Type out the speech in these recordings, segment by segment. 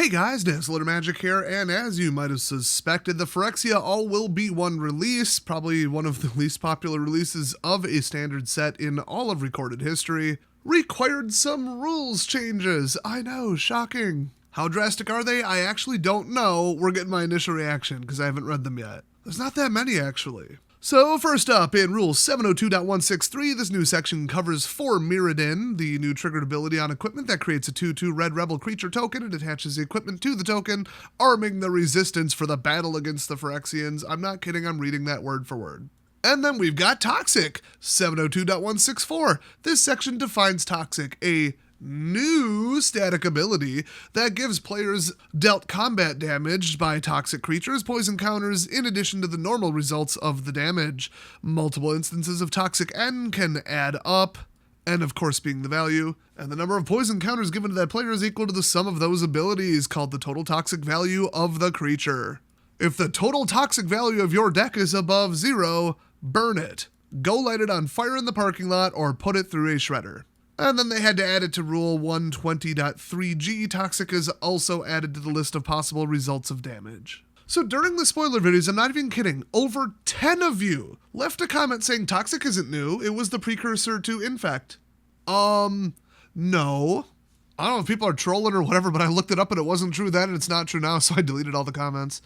Hey guys, Dazzler Magic here, and as you might have suspected, the Phyrexia all-will-be-one release, probably one of the least popular releases of a standard set in all of recorded history, required some rules changes. I know, shocking. How drastic are they? I actually don't know. We're getting my initial reaction because I haven't read them yet. There's not that many, actually. So first up, in Rule 702.163, this new section covers for Mirrodin, the new triggered ability on equipment that creates a 2/2 red rebel creature token and attaches the equipment to the token, arming the resistance for the battle against the Phyrexians. I'm not kidding, I'm reading that word for word. And then we've got Toxic, 702.164. This section defines Toxic, a new static ability that gives players dealt combat damage by toxic creatures poison counters in addition to the normal results of the damage. Multiple instances of toxic N can add up, N of course being the value, and the number of poison counters given to that player is equal to the sum of those abilities, called the total toxic value of the creature. If the total toxic value of your deck is above 0, burn it. Go light it on fire in the parking lot or put it through a shredder. And then they had to add it to Rule 120.3G. Toxic is also added to the list of possible results of damage. So during the spoiler videos, I'm not even kidding, over 10 of you left a comment saying Toxic isn't new, it was the precursor to Infect. No. I don't know if people are trolling or whatever, but I looked it up and it wasn't true then and it's not true now, so I deleted all the comments.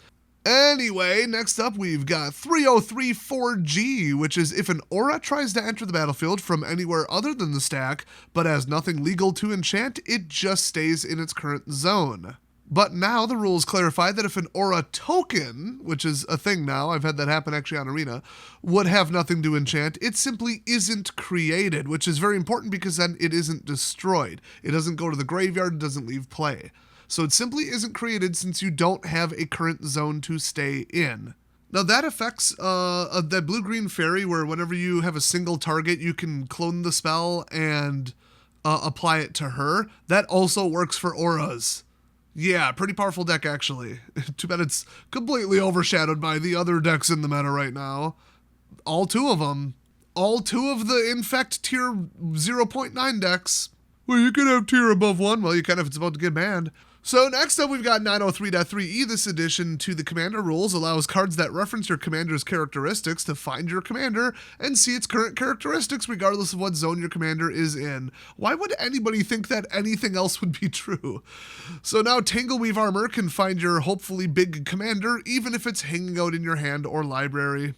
Anyway, next up we've got 3034G, which is if an aura tries to enter the battlefield from anywhere other than the stack, but has nothing legal to enchant, it just stays in its current zone. But now the rules clarify that if an aura token, which is a thing now, I've had that happen actually on Arena, would have nothing to enchant, it simply isn't created, which is very important because then it isn't destroyed. It doesn't go to the graveyard, it doesn't leave play. So it simply isn't created since you don't have a current zone to stay in. Now that affects that blue-green fairy where whenever you have a single target, you can clone the spell and apply it to her. That also works for auras. Yeah, pretty powerful deck actually. Too bad it's completely overshadowed by the other decks in the meta right now. All two of them. All two of the Infect tier 0.9 decks. Well, you could have tier above 1. Well, you can if it's about to get banned. So next up we've got 903.3E. This addition to the commander rules allows cards that reference your commander's characteristics to find your commander and see its current characteristics regardless of what zone your commander is in. Why would anybody think that anything else would be true? So now Tangleweave Armor can find your hopefully big commander even if it's hanging out in your hand or library.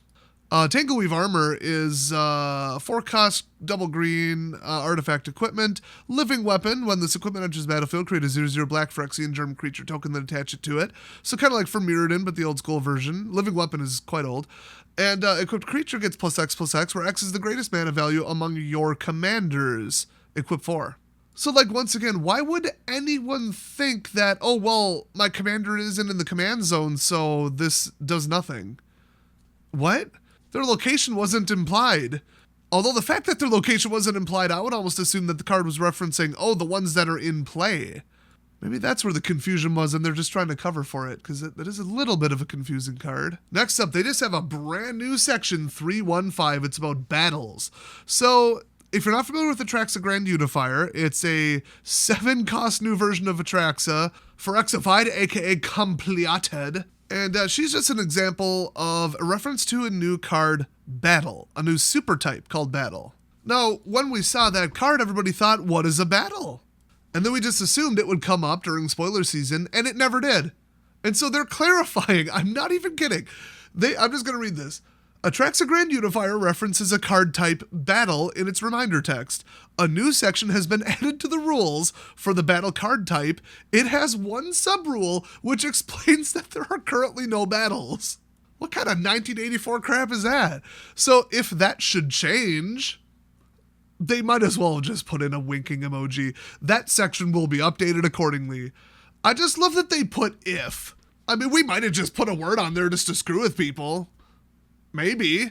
Tangleweave Armor is 4-cost, double green, artifact equipment, living weapon. When this equipment enters the battlefield, create a 0/0 black Phyrexian German creature token, then attach it to it. So kind of like for Mirrodin, but the old school version. Living weapon is quite old. And equipped creature gets +X/+X, where X is the greatest mana value among your commanders. Equip 4. So like once again, why would anyone think that, oh well, my commander isn't in the command zone, so this does nothing? What? Their location wasn't implied. Although the fact that their location wasn't implied, I would almost assume that the card was referencing, oh, the ones that are in play. Maybe that's where the confusion was and they're just trying to cover for it, because that is a little bit of a confusing card. Next up, they just have a brand new section, 315. It's about battles. So if you're not familiar with Atraxa Grand Unifier, it's a 7-cost new version of Atraxa, Phyrexified, aka Compleated. And she's just an example of a reference to a new card, Battle, a new super type called Battle. Now, when we saw that card, everybody thought, what is a battle? And then we just assumed it would come up during spoiler season, and it never did. And so they're clarifying, I'm not even kidding. I'm just going to read this. Atraxa Grand Unifier references a card type, Battle, in its reminder text. A new section has been added to the rules for the Battle card type. It has one sub-rule, which explains that there are currently no battles. What kind of 1984 crap is that? So if that should change, they might as well just put in a winking emoji. That section will be updated accordingly. I just love that they put if. I mean, we might have just put a word on there just to screw with people. Maybe.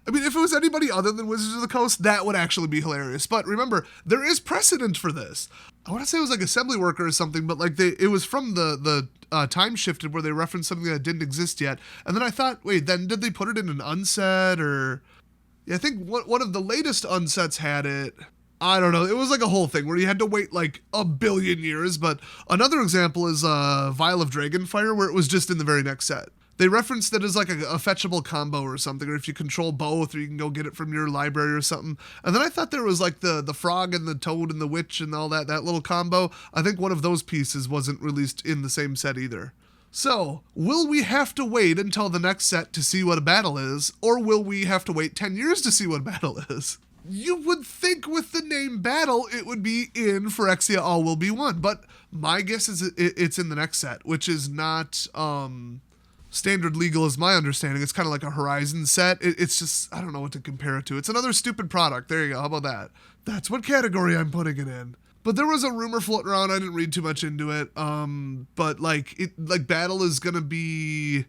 I mean, if it was anybody other than Wizards of the Coast, that would actually be hilarious. But remember, there is precedent for this. I want to say it was like Assembly Worker or something, but like it was from the Time Shifted where they referenced something that didn't exist yet. And then I thought, wait, then did they put it in an unset or... Yeah, I think one of the latest unsets had it. I don't know. It was like a whole thing where you had to wait like a billion years. But another example is Vial of Dragonfire, where it was just in the very next set. They referenced it as like a fetchable combo or something, or if you control both, or you can go get it from your library or something. And then I thought there was like the frog and the toad and the witch and all that little combo. I think one of those pieces wasn't released in the same set either. So, will we have to wait until the next set to see what a battle is, or will we have to wait 10 years to see what a battle is? You would think with the name Battle, it would be in Phyrexia All Will Be One, but my guess is it's in the next set, which is not standard legal is my understanding. It's kind of like a Horizon set. It's just, I don't know what to compare it to. It's another stupid product. There you go. How about that? That's what category I'm putting it in. But there was a rumor floating around. I didn't read too much into it. But like Battle is going to be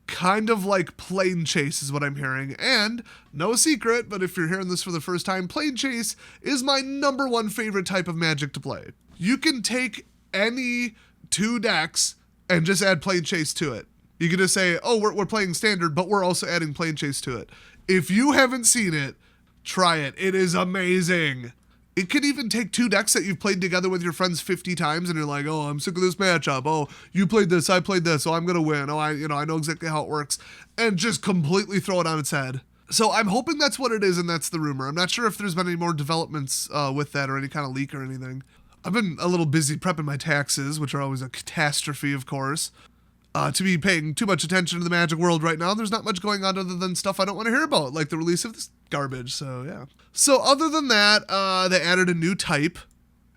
kind of like Plane Chase is what I'm hearing. And no secret, but if you're hearing this for the first time, Plane Chase is my number one favorite type of Magic to play. You can take any two decks and just add Plane Chase to it. You can just say, oh, we're playing Standard, but we're also adding Plane Chase to it. If you haven't seen it, try it. It is amazing. It can even take two decks that you've played together with your friends 50 times and you're like, oh, I'm sick of this matchup. Oh, you played this, I played this, so I'm going to win. Oh, I know exactly how it works. And just completely throw it on its head. So I'm hoping that's what it is and that's the rumor. I'm not sure if there's been any more developments with that or any kind of leak or anything. I've been a little busy prepping my taxes, which are always a catastrophe, of course. To be paying too much attention to the Magic world right now, there's not much going on other than stuff I don't want to hear about, like the release of this garbage, so yeah. So other than that, they added a new type,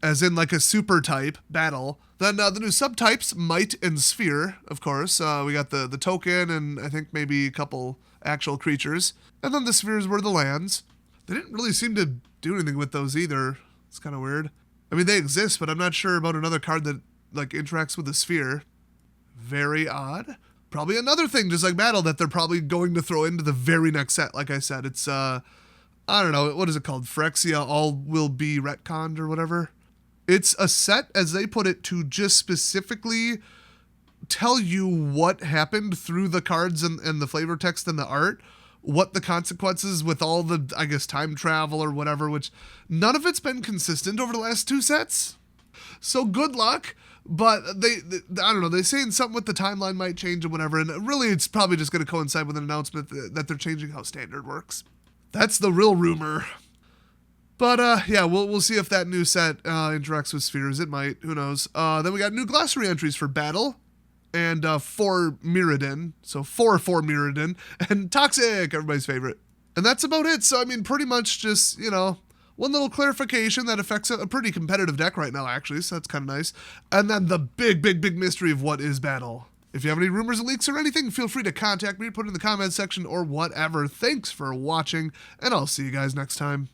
as in like a super type, Battle. Then the new subtypes, Might and Sphere, of course. We got the token and I think maybe a couple actual creatures. And then the spheres were the lands. They didn't really seem to do anything with those either. It's kind of weird. I mean, they exist, but I'm not sure about another card that like interacts with a sphere. Very odd. Probably another thing, just like Battle, that they're probably going to throw into the very next set. Like I said, it's, I don't know, what is it called? Phyrexia All Will Be Retconned or whatever. It's a set, as they put it, to just specifically tell you what happened through the cards and the flavor text and the art, what the consequences with all the, I guess, time travel or whatever, which none of it's been consistent over the last two sets. So good luck. But they I don't know, they're saying something with the timeline might change or whatever, and really it's probably just going to coincide with an announcement that they're changing how Standard works. That's the real rumor. But yeah, we'll see if that new set interacts with spheres. It might, who knows. Then we got new glossary entries for Battle, and for Mirrodin, so 4 Mirrodin, and Toxic, everybody's favorite. And that's about it, so I mean, pretty much just, one little clarification that affects a pretty competitive deck right now, actually, so that's kind of nice. And then the big mystery of what is Battle. If you have any rumors or leaks or anything, feel free to contact me, put it in the comments section or whatever. Thanks for watching, and I'll see you guys next time.